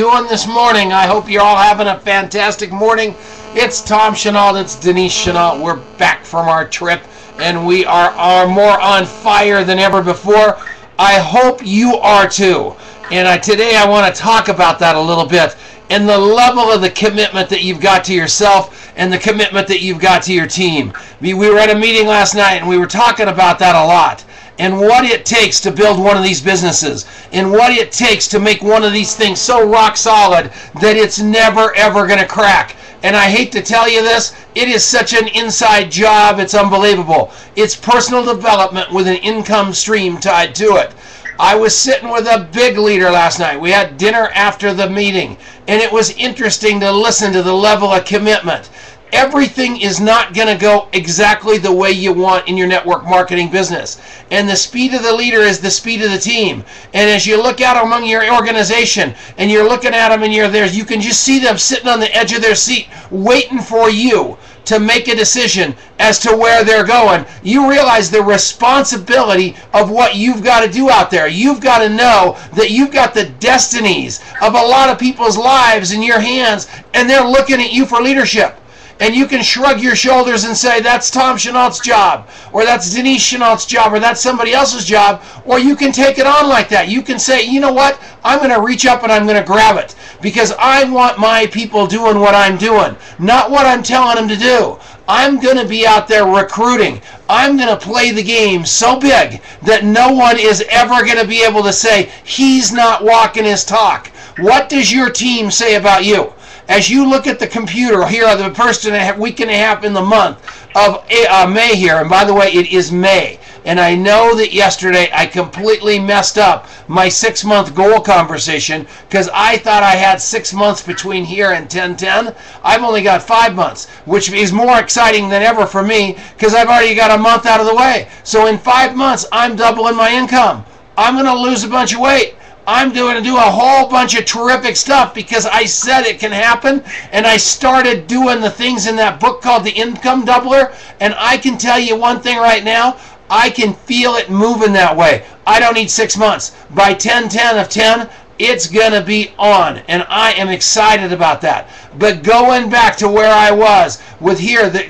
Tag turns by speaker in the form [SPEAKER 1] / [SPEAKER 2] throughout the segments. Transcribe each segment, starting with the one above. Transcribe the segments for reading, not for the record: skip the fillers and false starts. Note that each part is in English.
[SPEAKER 1] Doing this morning? I hope you're all having a fantastic morning. It's Tom Chenault, it's Denise Chenault. We're back from our trip and we are more on fire than ever before. I hope you are too. And today I want to talk about that a little bit and the level of the commitment that you've got to yourself and the commitment that you've got to your team. We were at a meeting last night and we were talking about that a lot. And what it takes to build one of these businesses, and what it takes to make one of these things so rock solid that it's never ever going to crack. And I hate to tell you this, it is such an inside job, it's unbelievable. It's personal development with an income stream tied to it. I was sitting with a big leader last night. We had dinner after the meeting, and it was interesting to listen to the level of commitment. Everything is not going to go exactly the way you want in your network marketing business. And the speed of the leader is the speed of the team. And as you look out among your organization and you're looking at them and you're there, you can just see them sitting on the edge of their seat waiting for you to make a decision as to where they're going. You realize the responsibility of what you've got to do out there. You've got to know that you've got the destinies of a lot of people's lives in your hands, and they're looking at you for leadership. And you can shrug your shoulders and say, that's Tom Chenault's job, or that's Denise Chenault's job, or that's somebody else's job, or you can take it on like that. You can say, you know what, I'm going to reach up and I'm going to grab it, because I want my people doing what I'm doing, not what I'm telling them to do. I'm going to be out there recruiting. I'm going to play the game so big that no one is ever going to be able to say, he's not walking his talk. What does your team say about you? As you look at the computer here, the first week and a half in the month of May here, and by the way, it is May, and I know that yesterday I completely messed up my 6-month goal conversation because I thought I had 6 months between here and 10-10. I've only got 5 months, which is more exciting than ever for me because I've already got a month out of the way. So in 5 months, I'm doubling my income. I'm going to lose a bunch of weight. I'm going to do a whole bunch of terrific stuff because I said it can happen, and I started doing the things in that book called The Income Doubler, and I can tell you one thing right now, I can feel it moving that way. I don't need 6 months. By 10-10 of 10, it's going to be on, and I am excited about that. But going back to where I was with here, the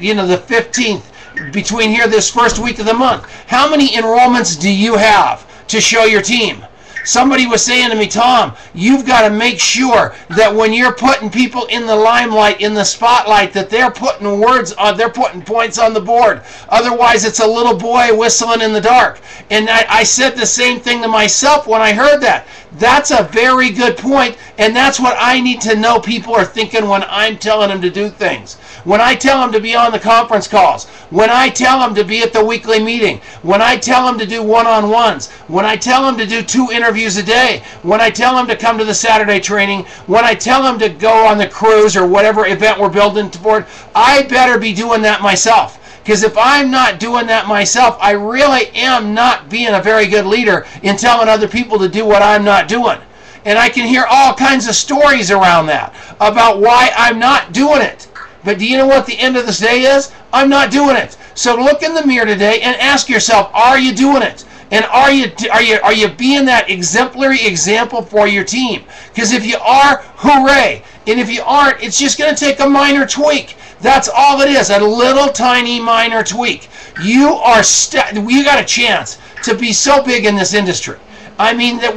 [SPEAKER 1] 15th, between here this first week of the month, how many enrollments do you have to show your team? Somebody was saying to me, Tom, you've got to make sure that when you're putting people in the limelight, in the spotlight, that they're putting they're putting points on the board. Otherwise, it's a little boy whistling in the dark. And I said the same thing to myself when I heard that. That's a very good point, and that's what I need to know people are thinking when I'm telling them to do things. When I tell them to be on the conference calls, when I tell them to be at the weekly meeting, when I tell them to do one-on-ones, when I tell them to do 2 interviews a day, when I tell them to come to the Saturday training, when I tell them to go on the cruise or whatever event we're building toward, I better be doing that myself. Because if I'm not doing that myself, I really am not being a very good leader in telling other people to do what I'm not doing. And I can hear all kinds of stories around that, about why I'm not doing it. But do you know what the end of this day is? I'm not doing it. So look in the mirror today and ask yourself, are you doing it? And are you being that exemplary example for your team? Because if you are, hooray. And if you aren't, it's just going to take a minor tweak. That's all it is, a little tiny minor tweak. You got a chance to be so big in this industry. I mean, that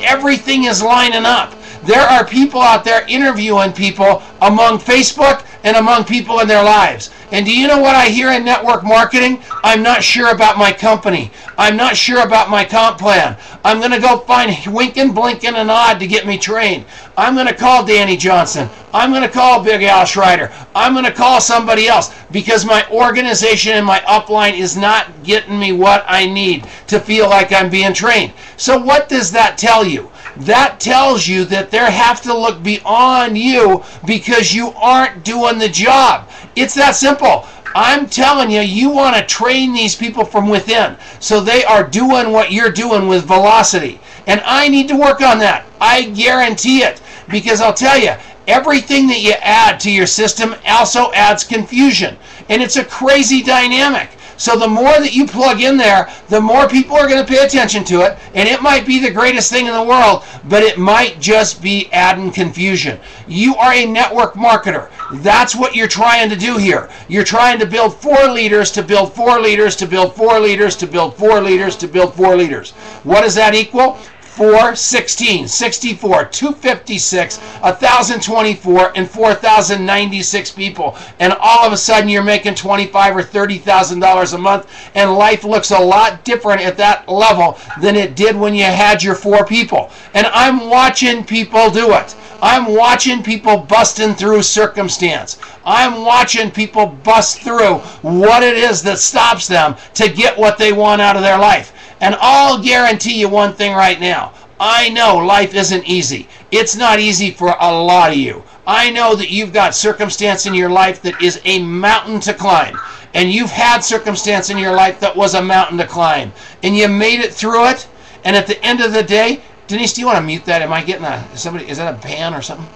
[SPEAKER 1] everything is lining up. There are people out there interviewing people among Facebook and among people in their lives. And do you know what I hear in network marketing? I'm not sure about my company. I'm not sure about my comp plan. I'm going to go find Winkin', Blinkin', and Odd to get me trained. I'm going to call Danny Johnson. I'm going to call Big Al Schreider. I'm going to call somebody else because my organization and my upline is not getting me what I need to feel like I'm being trained. So what does that tell you? That tells you that they have to look beyond you because you aren't doing the job. It's that simple. I'm telling you, you want to train these people from within so they are doing what you're doing with velocity. And I need to work on that. I guarantee it. Because I'll tell you, everything that you add to your system also adds confusion. And it's a crazy dynamic. So the more that you plug in there, the more people are going to pay attention to it. And it might be the greatest thing in the world, but it might just be adding confusion. You are a network marketer. That's what you're trying to do here. You're trying to build 4 leaders to build 4 leaders to build 4 leaders to build 4 leaders to build 4 leaders. What does that equal? 4, 16, 64, 256, 1,024, and 4,096 people. And all of a sudden you're making $25,000 or $30,000 a month, and life looks a lot different at that level than it did when you had your 4 people. And I'm watching people do it. I'm watching people busting through circumstance. I'm watching people bust through what it is that stops them to get what they want out of their life. And I'll guarantee you one thing right now. I know life isn't easy. It's not easy for a lot of you. I know that you've got circumstance in your life that is a mountain to climb. And you've had circumstance in your life that was a mountain to climb. And you made it through it. And at the end of the day, Denise, do you want to mute that? Am I getting somebody, is that a pan or something?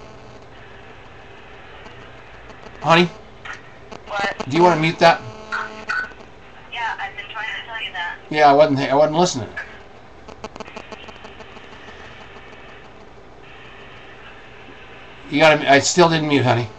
[SPEAKER 1] Honey?
[SPEAKER 2] What?
[SPEAKER 1] Do you want to mute that?
[SPEAKER 2] Yeah, I've been trying to tell you that.
[SPEAKER 1] Yeah, I wasn't listening. You got to, I still didn't mute, honey.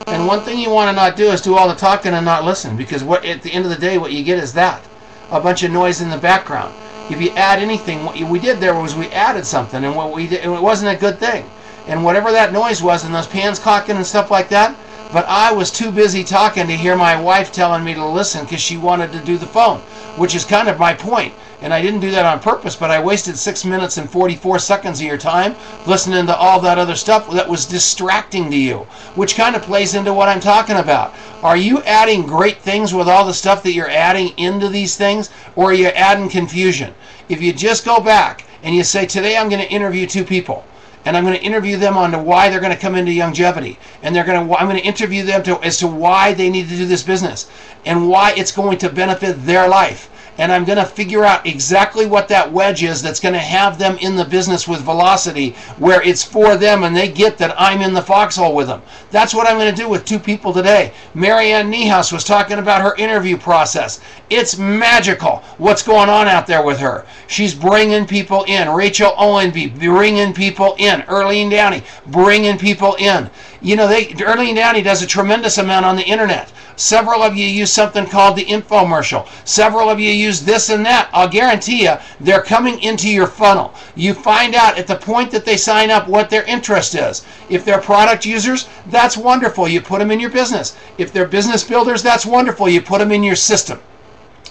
[SPEAKER 1] And one thing you want to not do is do all the talking and not listen, because what at the end of the day, what you get is that. A bunch of noise in the background. If you add anything, what we did there was we added something, and what we did, it wasn't a good thing. And whatever that noise was, and those pans cocking and stuff like that, but I was too busy talking to hear my wife telling me to listen because she wanted to do the phone, which is kind of my point. And I didn't do that on purpose, but I wasted 6 minutes and 44 seconds of your time listening to all that other stuff that was distracting to you, which kind of plays into what I'm talking about. Are you adding great things with all the stuff that you're adding into these things, or are you adding confusion? If you just go back and you say, today I'm going to interview 2 people, and I'm going to interview them on to why they're going to come into longevity, and I'm going to interview them as to why they need to do this business and why it's going to benefit their life. And I'm going to figure out exactly what that wedge is that's going to have them in the business with velocity, where it's for them and they get that I'm in the foxhole with them. That's what I'm going to do with 2 people today. Marianne Niehaus was talking about her interview process. It's magical what's going on out there with her. She's bringing people in. Rachel Owenby bringing people in. Earlene Downey bringing people in. You know, Earlene Downey does a tremendous amount on the internet. Several of you use something called the infomercial. Several of you use this and that. I'll guarantee you, they're coming into your funnel. You find out at the point that they sign up what their interest is. If they're product users, that's wonderful. You put them in your business. If they're business builders, that's wonderful. You put them in your system.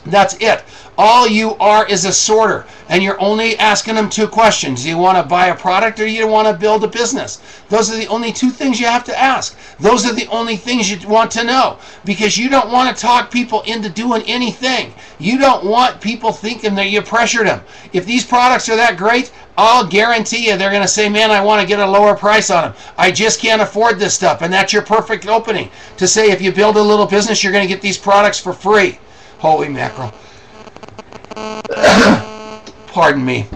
[SPEAKER 1] That's it. All you are is a sorter, and you're only asking them 2 questions. Do you want to buy a product, or do you want to build a business? Those are the only 2 things you have to ask. Those are the only things you want to know, because you don't want to talk people into doing anything. You don't want people thinking that you pressured them. If these products are that great, I'll guarantee you they're going to say, man, I want to get a lower price on them. I just can't afford this stuff. And that's your perfect opening to say, if you build a little business, you're going to get these products for free. Holy mackerel. Pardon me.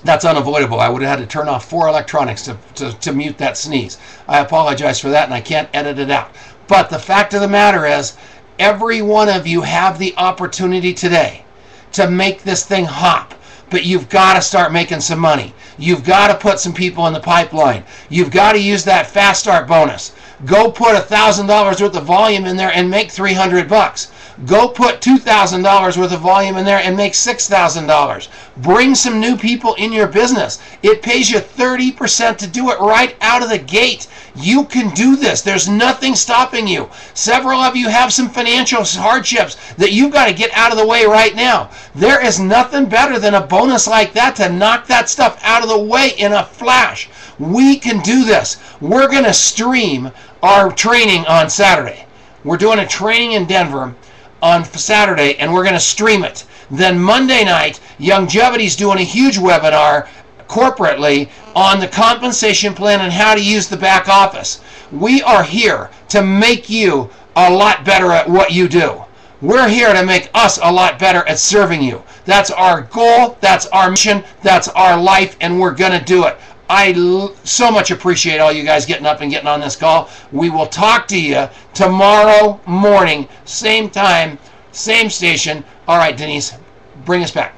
[SPEAKER 1] That's unavoidable. I would have had to turn off 4 electronics to mute that sneeze. I apologize for that, and I can't edit it out. But the fact of the matter is, every one of you have the opportunity today to make this thing hop. But you've got to start making some money. You've got to put some people in the pipeline. You've got to use that fast start bonus. Go put $1,000 worth of volume in there and make $300. Go put $2,000 worth of volume in there and make $6,000. Bring some new people in your business. It pays you 30% to do it right out of the gate. You can do this. There's nothing stopping you. Several of you have some financial hardships that you've got to get out of the way right now. There is nothing better than a bonus like that to knock that stuff out of the way in a flash. We can do this. We're going to stream our training on Saturday. We're doing a training in Denver on Saturday, and we're going to stream it. Then Monday night, Longevity's doing a huge webinar corporately on the compensation plan and how to use the back office. We are here to make you a lot better at what you do. We're here to make us a lot better at serving you. That's our goal, that's our mission, that's our life, and we're going to do it. so much appreciate all you guys getting up and getting on this call. We will talk to you tomorrow morning, same time, same station. All right, Denise, bring us back.